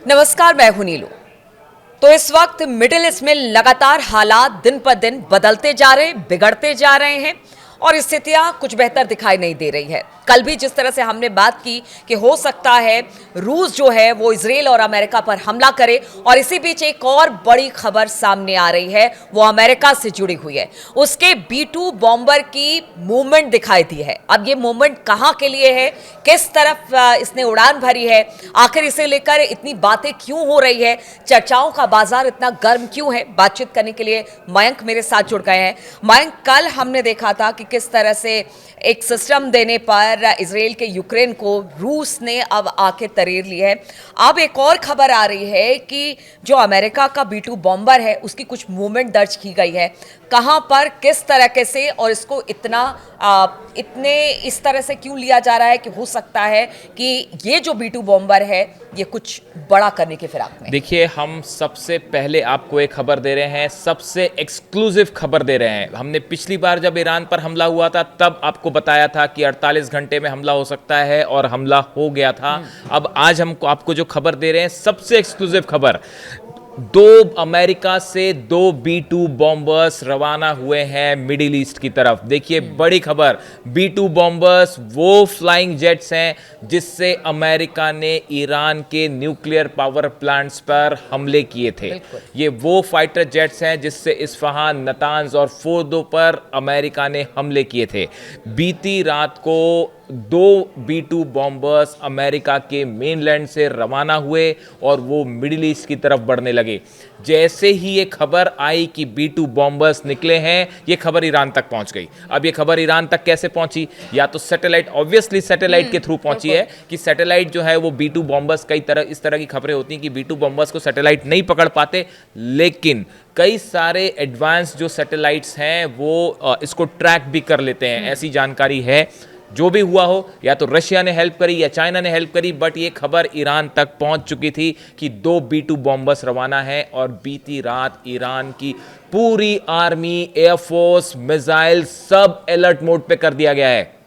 नमस्कार, मैं हूं नीलू। तो इस वक्त मिडिल ईस्ट में लगातार हालात दिन पर दिन बदलते जा रहे हैं, बिगड़ते जा रहे हैं और स्थितियां कुछ बेहतर दिखाई नहीं दे रही है। कल भी जिस तरह से हमने बात की कि हो सकता है रूस जो है वो इजराइल और अमेरिका पर हमला करे, और इसी बीच एक और बड़ी खबर सामने आ रही है, वो अमेरिका से जुड़ी हुई है। उसके B-2 बॉम्बर की मूवमेंट दिखाई दी है। अब ये मूवमेंट कहां के लिए है, किस तरफ इसने उड़ान भरी है, आखिर इसे लेकर इतनी बातें क्यों हो रही है, चर्चाओं का बाजार इतना गर्म क्यों है, बातचीत करने के लिए मयंक मेरे साथ जुड़ गए हैं। मयंक, कल हमने देखा था कि किस तरह से एक सिस्टम देने पर इजराइल के यूक्रेन को रूस ने अब आके तरेर ली है। अब एक और खबर आ रही है कि जो अमेरिका का B-2 बॉम्बर है उसकी कुछ मूवमेंट दर्ज की गई है। कहां पर, किस तरह से, और इसको इतने इस तरह से क्यों लिया जा रहा है कि हो सकता है कि ये जो B-2 बॉम्बर है ये कुछ बड़ा करने के फिराक में। देखिए, हम सबसे पहले आपको एक खबर दे रहे हैं, सबसे एक्सक्लूसिव खबर दे रहे हैं। हमने पिछली बार जब ईरान पर हमला हुआ था तब आपको बताया था कि 48 घंटे में हमला हो सकता है, और हमला हो गया था। अब आज हम आपको जो खबर दे रहे हैं, सबसे एक्सक्लूसिव खबर, अमेरिका से 2 B-2 बॉम्बर्स रवाना हुए हैं मिडिल ईस्ट की तरफ। देखिए, बड़ी खबर, B-2 बॉम्बर्स वो फ्लाइंग जेट्स हैं जिससे अमेरिका ने ईरान के न्यूक्लियर पावर प्लांट्स पर हमले किए थे। ये वो फाइटर जेट्स हैं जिससे इस्फहान, नतांज और फोर्दो पर अमेरिका ने हमले किए थे। बीती रात को 2 B-2 बॉम्बर्स अमेरिका के मेनलैंड से रवाना हुए और वो मिडिल ईस्ट की तरफ बढ़ने लगे। जैसे ही ये खबर आई कि B-2 बॉम्बर्स निकले हैं, ये खबर ईरान तक पहुंच गई। अब ये खबर ईरान तक कैसे पहुंची? या तो सैटेलाइट, ऑब्वियसली सैटेलाइट के थ्रू पहुंची है कि सैटेलाइट जो है वो B-2 बॉम्बर्स, कई तरह इस तरह की खबरें होती हैं कि B-2 बॉम्बर्स को सैटेलाइट नहीं पकड़ पाते, लेकिन कई सारे एडवांस जो सैटेलाइट्स हैं वो इसको ट्रैक भी कर लेते हैं, ऐसी जानकारी है। जो भी हुआ हो, या तो रशिया ने हेल्प करी या चाइना ने हेल्प करी, बट ये खबर ईरान तक पहुंच चुकी थी कि 2 B-2 बॉम्बर्स रवाना है। और बीती रात ईरान की पूरी आर्मी, एयरफोर्स, मिसाइल सब अलर्ट मोड पे कर दिया गया है।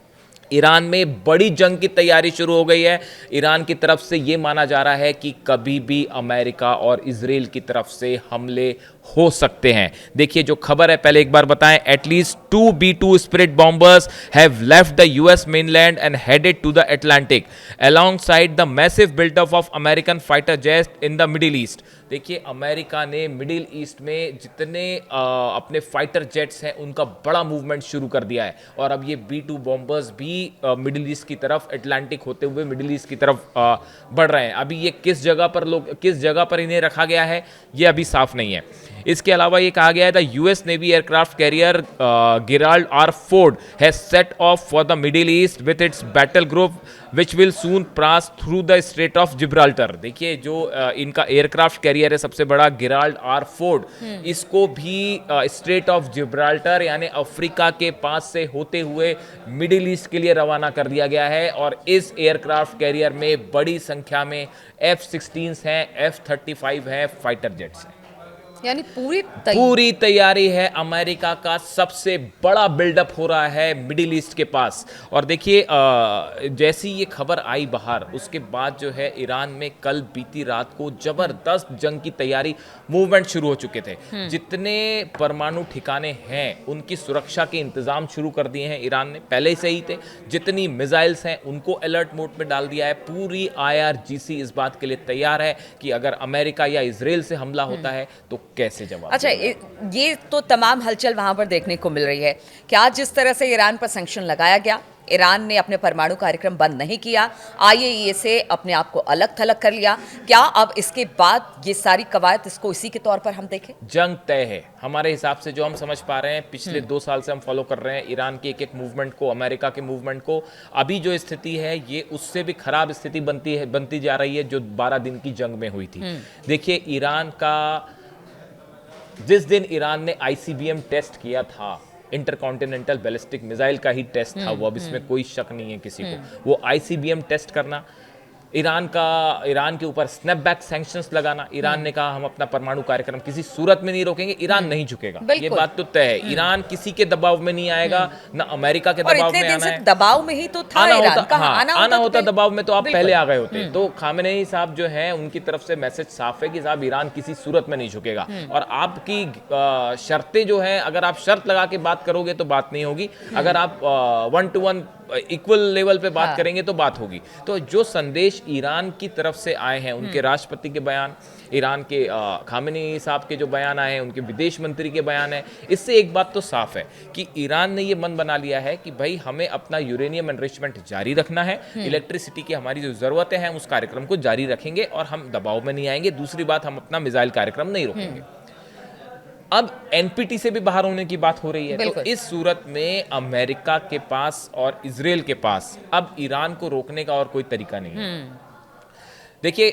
ईरान में बड़ी जंग की तैयारी शुरू हो गई है। ईरान की तरफ से यह माना जा रहा है कि कभी भी अमेरिका और इजराइल की तरफ से हमले हो सकते हैं। देखिए, जो खबर है पहले एक बार बताएं। At least 2 B-2 spirit bombers have left the US mainland and headed to the Atlantic alongside the massive buildup of American fighter jet in the Middle East. देखिए, अमेरिका ने मिडिल ईस्ट में जितने अपने फाइटर जेट्स हैं उनका बड़ा movement शुरू कर दिया है, और अब ये B-2 बॉम्बर्स भी मिडिल ईस्ट की तरफ, अटलांटिक होते हुए मिडिल ईस्ट की तरफ बढ़ रहे हैं। अभी ये किस जगह पर इन्हें रखा गया है ये अभी साफ नहीं है। इसके अलावा ये कहा गया है the US navy aircraft carrier Gerald R Ford has set of for the Middle east with its battle group which will soon pass through the straight of Gibraltar. देखिए, जो इनका एयरक्राफ्ट कैरियर है सबसे बड़ा, गिराल्ड आर फोर्ड, इसको भी straight of Gibraltar यानी Africa के पास से होते हुए मिडिल ईस्ट के लिए रवाना कर दिया गया है। और इस एयरक्राफ्ट कैरियर में बड़ी संख्या में F-16 हैं, F-35 हैं, फाइटर जेट्स हैं। यानी पूरी तैयारी है। अमेरिका का सबसे बड़ा बिल्डअप हो रहा है मिडिल ईस्ट के पास। और देखिए, जैसी ये खबर आई बाहर, उसके बाद जो है ईरान में कल बीती रात को जबरदस्त जंग की तैयारी, मूवमेंट शुरू हो चुके थे। जितने परमाणु ठिकाने हैं उनकी सुरक्षा के इंतजाम शुरू कर दिए हैं ईरान ने, पहले से ही थे। जितनी मिसाइल्स हैं उनको अलर्ट मोड में डाल दिया है। पूरी IRGC इस बात के लिए तैयार है कि अगर अमेरिका या इजराइल से हमला होता है तो कैसे जवाब। अच्छा, ये तो तमाम हलचल वहां पर देखने को मिल रही है। क्या जिस तरह से ईरान पर सैंक्शन लगाया गया, ईरान ने अपने परमाणु कार्यक्रम बंद नहीं किया, IAEA से अपने आप को अलग थलग कर लिया, क्या अब इसके बाद ये सारी कवायद इसको इसी के तौर पर हम देखें? जंग तय है हमारे हिसाब से, जो हम समझ पा रहे हैं। पिछले 2 साल से हम फॉलो कर रहे हैं ईरान के एक एक मूवमेंट को, अमेरिका के मूवमेंट को। अभी जो स्थिति है ये उससे भी खराब स्थिति बनती जा रही है जो 12 दिन की जंग में हुई थी। देखिए, ईरान का जिस दिन ईरान ने ICBM टेस्ट किया था, इंटरकॉन्टिनेंटल बैलिस्टिक मिसाइल का ही टेस्ट था वो, अब इसमें कोई शक नहीं है किसी को। वो ICBM टेस्ट करना ईरान के ऊपर स्नैपबैक सैंक्शंस लगाना, ईरान ने कहा हम अपना परमाणु कार्यक्रम किसी सूरत में नहीं रोकेंगे, ईरान नहीं झुकेगा, ये बात तो तय है। ईरान किसी के दबाव में नहीं आएगा, ना अमेरिका के दबाव में आना है। दबाव में ही तो था ईरान, आना होता दबाव में तो आप पहले आ गए होते। तो खामेनेई साहब जो है उनकी तरफ से मैसेज साफ है कि साहब ईरान किसी सूरत में नहीं झुकेगा, और आपकी शर्तें जो है, अगर आप शर्त लगा के बात करोगे तो बात नहीं होगी, अगर आप 1 to 1 इक्वल लेवल पे बात करेंगे तो बात होगी। तो जो संदेश ईरान की तरफ से आए हैं, उनके राष्ट्रपति के बयान, ईरान के खामेनेई साहब के जो बयान आए हैं, उनके विदेश मंत्री के बयान है, इससे एक बात तो साफ है कि ईरान ने ये मन बना लिया है कि भाई हमें अपना यूरेनियम एनरिचमेंट जारी रखना है, इलेक्ट्रिसिटी की हमारी जो जरूरतें हैं उस कार्यक्रम को जारी रखेंगे और हम दबाव में नहीं आएंगे। दूसरी बात, हम अपना मिसाइल कार्यक्रम नहीं रोकेंगे। अब एनपीटी से भी बाहर होने की बात हो रही है, तो इस सूरत में अमेरिका के पास और इजराइल के पास अब ईरान को रोकने का और कोई तरीका नहीं है। देखिए,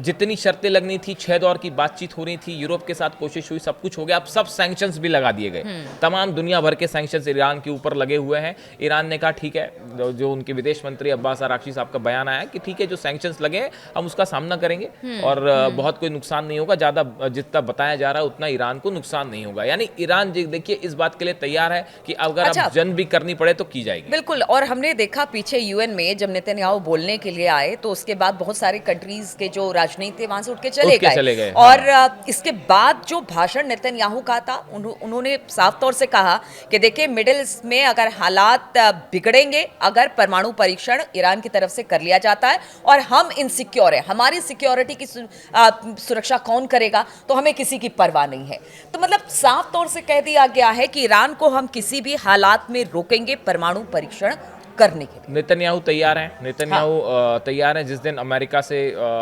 जितनी शर्तें लगनी थी, 6 दौर की बातचीत हो रही थी, यूरोप के साथ कोशिश हुई, सब कुछ हो गया, अब सब सैंक्शंस भी लगा दिए गए। तमाम दुनिया भर के सैंक्शंस ईरान के ऊपर लगे हुए हैं। ईरान ने कहा ठीक है, जो उनके विदेश मंत्री अब्बास अराक्ची साहब का बयान आया कि ठीक है, जो सैंक्शंस लगे हैं हम उसका सामना करेंगे और बहुत कोई नुकसान नहीं होगा, ज़्यादा जितना बताया जा रहा है उतना ईरान को नुकसान नहीं होगा। यानी ईरान देखिए इस बात के लिए तैयार है कि अगर अब जंग भी करनी पड़े तो की जाएगी। बिल्कुल। और हमने देखा पीछे यूएन में जब नेतन्याहू बोलने के लिए आए तो उसके बाद बहुत सारे कंट्रीज के जो राजनीति थे वहां से उठ के चले गए। और इसके बाद जो भाषण नेतन्याहू का था, उन्होंने साफ तौर से कहा कि देखिए मिडिल ईस्ट में अगर हालात बिगड़ेंगे, अगर परमाणु परीक्षण ईरान की तरफ से कर लिया जाता है और हम इनसिक्योर है, हमारी सिक्योरिटी की सुरक्षा कौन करेगा, तो हमें किसी की परवाह नहीं है। तो मतलब साफ तौर से कह दिया गया है कि ईरान को हम किसी भी हालात में रोकेंगे परमाणु परीक्षण करने के लिए। नेतन्याहू तैयार हैं, नेतन्याहू तैयार हैं जिस दिन अमेरिका से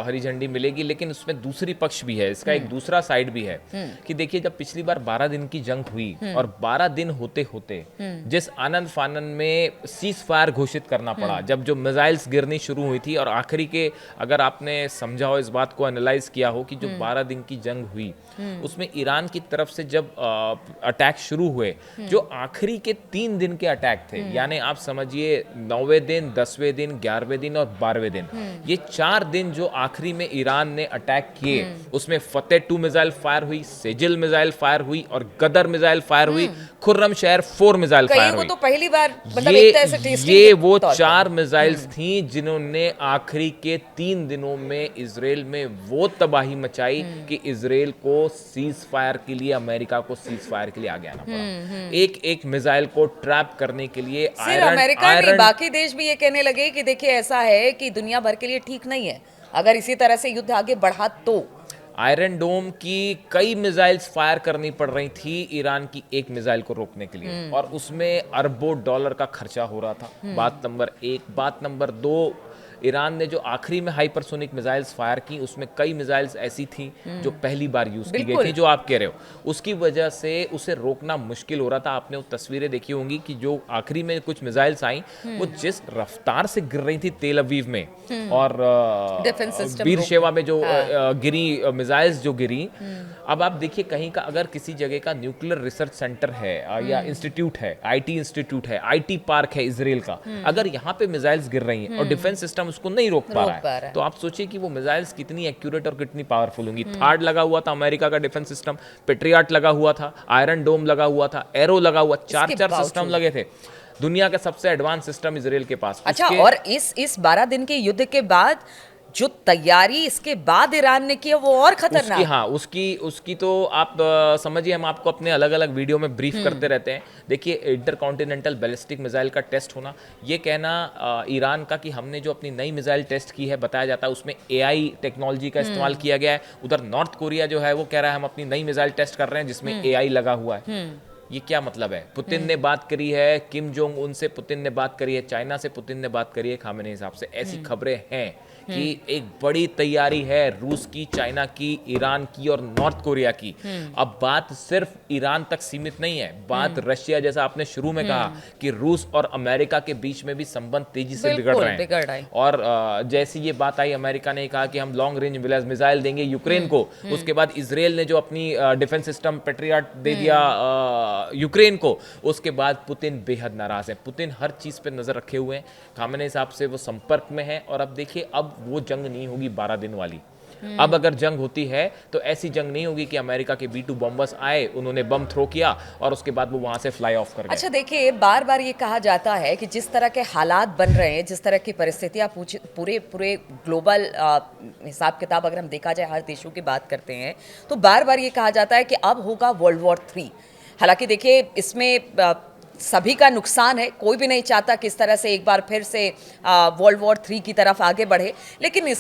हरी झंडी मिलेगी। लेकिन उसमें दूसरी पक्ष भी है, इसका एक दूसरा साइड भी है कि देखिए, जब पिछली बार 12 दिन की जंग हुई और 12 दिन होते होते जिस आनंद फानन में सीज फायर घोषित करना पड़ा, जब जो मिसाइल्स गिरनी शुरू हुई थी, और आखिरी के अगर आपने समझा हो, इस बात को एनालाइज किया हो कि जो 12 दिन की जंग हुई उसमें ईरान की तरफ से जब अटैक शुरू हुए, जो आखिरी के 3 दिन के अटैक थे, यानी आप समझिए 9वें दिन, 10वें दिन, 11वें दिन और 12वें दिन, ये 4 दिन जो आखिरी में ईरान ने अटैक किए, उसमें फतेह 2 मिसाइल फायर हुई, सेजिल मिसाइल फायर हुई और गदर मिसाइल फायर हुई, खुर्रम शहर 4 मिसाइल फायर हुई। तो पहली बार मतलब ये वो 4 मिसाइल्स थी जिन्होंने आखिरी के 3 दिनों में इजराइल में वो तबाही मचाई कि इजराइल को सीज फायर के लिए, अमेरिका को सीज फायर के लिए आगे आना पड़ा। एक एक मिसाइल को ट्रैप करने के लिए आयरन बाकी देश भी ये कहने लगे कि देखिए ऐसा है कि दुनिया भर के लिए ठीक नहीं है अगर इसी तरह से युद्ध आगे बढ़ा तो। आयरन डोम की कई मिसाइल्स फायर करनी पड़ रही थी ईरान की एक मिसाइल को रोकने के लिए, और उसमें अरबों डॉलर का खर्चा हो रहा था। बात नंबर 1। बात नंबर 2, ईरान ने जो आखिरी में हाइपरसोनिक मिसाइल्स फायर की, उसमें कई मिसाइल्स ऐसी थी जो पहली बार यूज की गई थी, जो आप कह रहे हो। उसकी वजह से उसे रोकना मुश्किल हो रहा था। आपने वो तस्वीरें देखी होंगी कि जो आखिरी में कुछ मिसाइल्स आई, वो जिस रफ्तार से गिर रही थी तेल अवीव में और बीरशेवा में जो गिरी मिसाइल्स जो गिरी। अब आप देखिए, कहीं का अगर किसी जगह का न्यूक्लियर रिसर्च सेंटर है या इंस्टीट्यूट है, आईटी इंस्टीट्यूट है, आईटी पार्क है इजराइल का, अगर यहाँ पे मिसाइल्स गिर रही हैं और डिफेंस सिस्टम उसको नहीं रोक पा रहा है, तो आप सोचिए कि वो मिसाइल्स कितनी एक्यूरेट और कितनी पावरफुल होंगी। थार्ड लगा हुआ था अमेरिका का डिफेंस सिस्टम, पेट्रियट लगा हुआ था, आयरन डोम लगा हुआ था, एरो लगा हुआ, 4 सिस्टम लगे थे। दुनिया का सबसे एडवांस सिस्टम इजराइल के पास। अच्छा, और इस 12 दिन के युद्ध के बाद जो तैयारी इसके बाद ईरान ने की है वो और खतरनाक। उसकी तो आप समझिए, हम आपको अपने अलग अलग वीडियो में ब्रीफ करते रहते हैं। देखिए, इंटरकॉन्टिनेंटल बैलिस्टिक मिसाइल का टेस्ट होना, ये कहना ईरान का कि हमने जो अपनी नई मिसाइल टेस्ट की है, बताया जाता है उसमें एआई टेक्नोलॉजी का इस्तेमाल किया गया है। उधर नॉर्थ कोरिया जो है वो कह रहा है हम अपनी नई मिसाइल टेस्ट कर रहे हैं जिसमें एआई लगा हुआ है। ये क्या मतलब है? पुतिन ने बात करी है, किम जोंग उन से पुतिन ने बात करी है, चाइना से पुतिन ने बात करी है, खामेनेई साहब से। ऐसी खबरें हैं कि एक बड़ी तैयारी है रूस की, चाइना की, ईरान की और नॉर्थ कोरिया की। अब बात सिर्फ ईरान तक सीमित नहीं है, बात रशिया, जैसा आपने शुरू में कहा कि रूस और अमेरिका के बीच में भी संबंध तेजी से बिगड़ रहे हैं। और जैसी ये बात आई, अमेरिका ने कहा कि हम लॉन्ग रेंज मिसाइल देंगे यूक्रेन को। उसके बाद इजराइल ने जो अपनी डिफेंस सिस्टम पेट्रियट दे दिया यूक्रेन को। उसके बाद पुतिन बेहद नाराज है। पुतिन हर चीज पे नजर रखे हुए हैं, खामेनेई साहब से वो संपर्क में है। और अब देखिए, अब वो जंग नहीं होगी 12 दिन वाली। अब अगर जंग होती है तो ऐसी जंग नहीं होगी कि अमेरिका के B2 बॉम्बर्स आए, उन्होंने बम थ्रो किया और उसके बाद वो वहां से फ्लाई ऑफ कर गए। अच्छा देखिए, बार बार ये कहा जाता है कि जिस तरह के हालात बन रहे हैं, जिस तरह की परिस्थितियां पूरे पूरे ग्लोबल हिसाब किताब अगर हम देखा जाए, हर देशों की बात करते हैं, तो बार बार ये कहा जाता है कि अब होगा वर्ल्ड वॉर 3। हालांकि देखिए, इसमें सभी का नुकसान है, कोई भी नहीं चाहता कि इस तरह से एक बार फिर से वर्ल्ड वॉर 3 की तरफ आगे बढ़े, लेकिन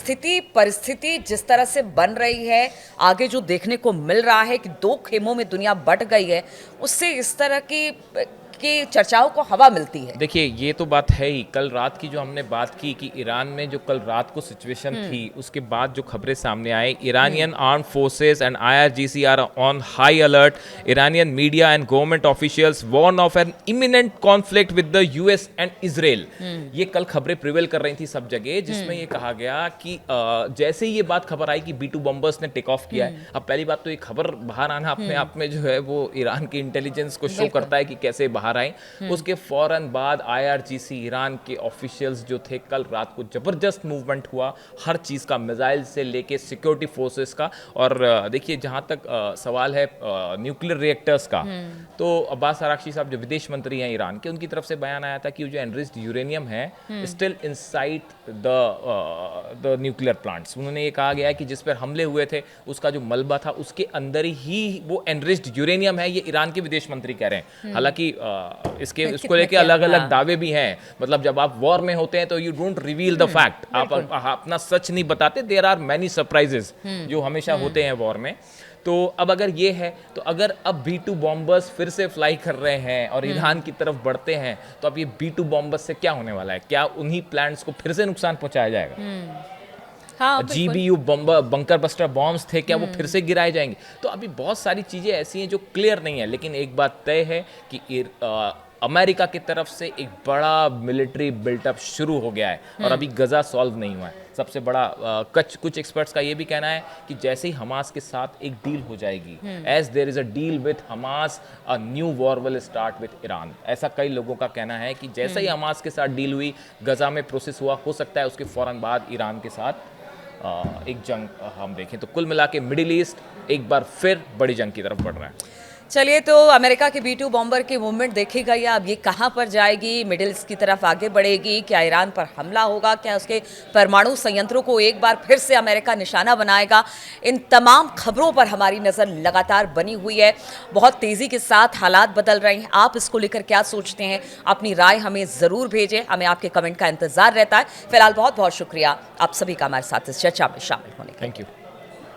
परिस्थिति जिस तरह से बन रही है, आगे जो देखने को मिल रहा है कि दो खेमों में दुनिया बंट गई है, उससे इस तरह की चर्चाओं को हवा मिलती है। देखिए, ये तो बात है ही। कल रात की जो हमने बात की कि ईरान में जो कल रात को सिचुएशन थी, उसके बाद जो खबरें सामने आई, Iranian arm forces and IRGC are on high alert. Iranian media and government officials warn of an imminent conflict with the US and Israel. ये कल खबरें प्रिवेल कर रही थी सब जगह, जिसमें ये कहा गया कि जैसे ही ये बात खबर आई कि B2 बॉम्बर्स ने टेक ऑफ किया है। अब पहली बात तो ये खबर बाहर आना अपने आप में जो है वो ईरान की इंटेलिजेंस को शो करता है कि कैसे बाहर आए। उसके फौरन बाद IRGC ईरान के ऑफिशियल्स जो थे, कल रात को जबरदस्त मूवमेंट हुआ हर चीज का, मिसाइल से लेके सिक्योरिटी फोर्सेस का। और देखिए, जहां तक सवाल है न्यूक्लियर रिएक्टर्स का, तो अब्बास अराक्ची साहब जो विदेश मंत्री हैं ईरान के, उनकी तरफ से बयान आया था कि जो एनरिच्ड यूरेनियम है still inside the nuclear plants. उन्होंने ये कहा गया है कि जिस पर हमले हुए थे उसका जो मलबा था उसके अंदर ही वो एनरिच्ड यूरेनियम है। ये ईरान के विदेश मंत्री कह रहे हैं। हालांकि इसको लेके अलग अलग दावे भी हैं। मतलब जब आप वॉर में होते हैं तो you don't reveal the fact, आप अपना सच नहीं बताते। देयर आर मैनी सरप्राइजेस जो हमेशा होते हैं वॉर में। तो अब अगर ये है, तो अगर अब B2 बॉम्बर्स फिर से फ्लाई कर रहे हैं और ईरान की तरफ बढ़ते हैं, तो अब ये B2 बॉम्बर्स से क्या होने वाला है? क्या उन्हीं प्लांट्स को फिर से नुकसान पहुंचाया जाएगा? हाँ, GBU बंकर बस्टर बॉम्ब्स थे, क्या वो फिर से गिराए जाएंगे? तो अभी बहुत सारी चीजें ऐसी हैं जो क्लियर नहीं है। लेकिन एक बात तय है कि अमेरिका की तरफ से एक बड़ा मिलिट्री बिल्टअप शुरू हो गया है और अभी गजा सॉल्व नहीं हुआ है। सबसे बड़ा कुछ एक्सपर्ट्स का ये भी कहना है कि जैसे ही हमास के साथ एक डील हो जाएगी, as there is a deal with Hamas, a new war will start with Iran. ऐसा कई लोगों का कहना है कि जैसे ही हमास के साथ डील हुई, गजा में प्रोसेस हुआ, हो सकता है उसके फौरन बाद ईरान के साथ एक जंग हम देखें। तो कुल मिला के मिडिल ईस्ट एक बार फिर बड़ी जंग की तरफ बढ़ रहा है। चलिए, तो अमेरिका के B2 बॉम्बर की मूवमेंट देखी गई। अब ये कहाँ पर जाएगी? मिडिल ईस्ट की तरफ आगे बढ़ेगी? क्या ईरान पर हमला होगा? क्या उसके परमाणु संयंत्रों को एक बार फिर से अमेरिका निशाना बनाएगा? इन तमाम खबरों पर हमारी नज़र लगातार बनी हुई है। बहुत तेज़ी के साथ हालात बदल रहे हैं। आप इसको लेकर क्या सोचते हैं? अपनी राय हमें ज़रूर भेजें, हमें आपके कमेंट का इंतज़ार रहता है। फिलहाल बहुत बहुत शुक्रिया आप सभी का हमारे साथ इस चर्चा में शामिल होने का। Thank you.